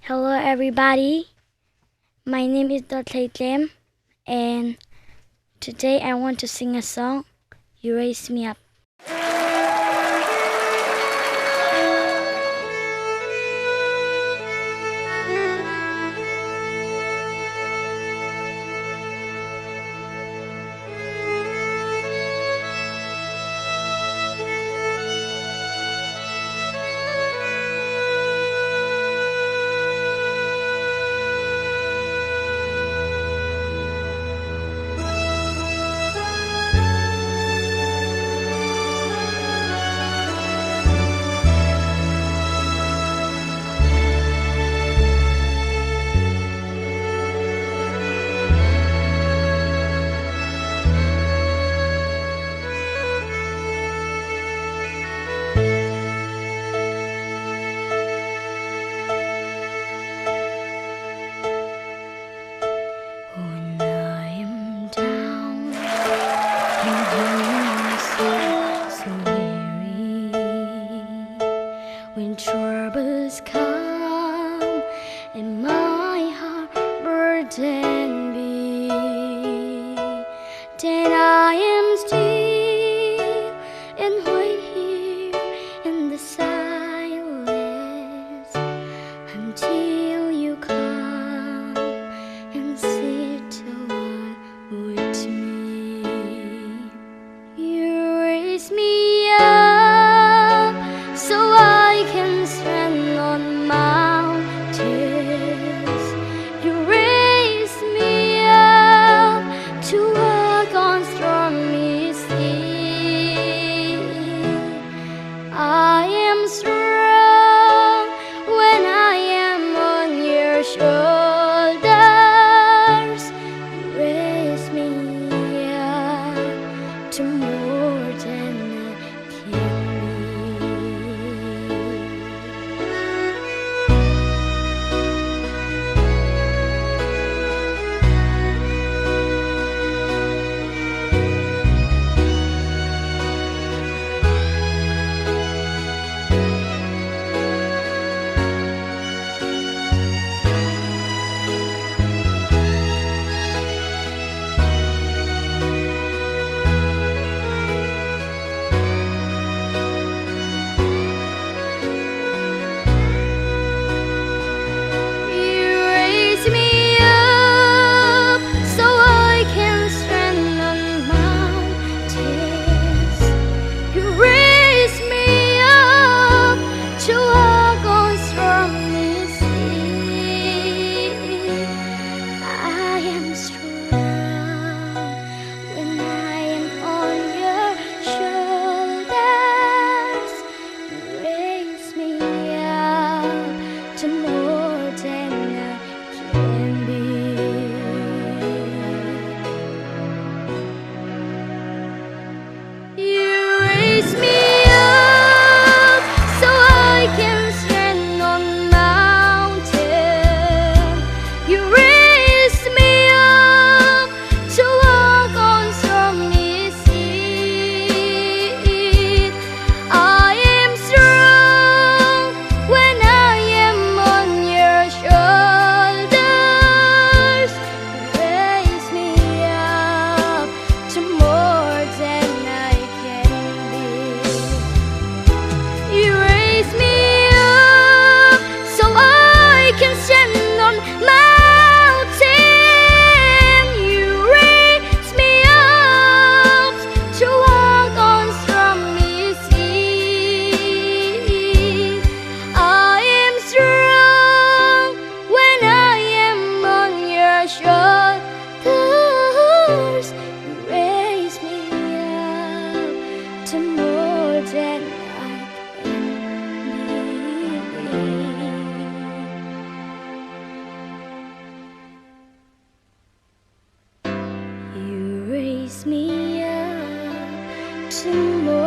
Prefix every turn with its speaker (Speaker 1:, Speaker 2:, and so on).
Speaker 1: Hello everybody, my name is Dawt Hlei Tlem, and today I want to sing a song, You Raise Me Up. When I am down and so weary, when troubles come and my heart burden be, then I am still and wait here in the silence until you come and sit a while with me. You raise me up so I can stand on mountains. You raise me up to walk on stormy seas. I am strong when I am on your shoulders. You raise me up to more than I can raise me up to more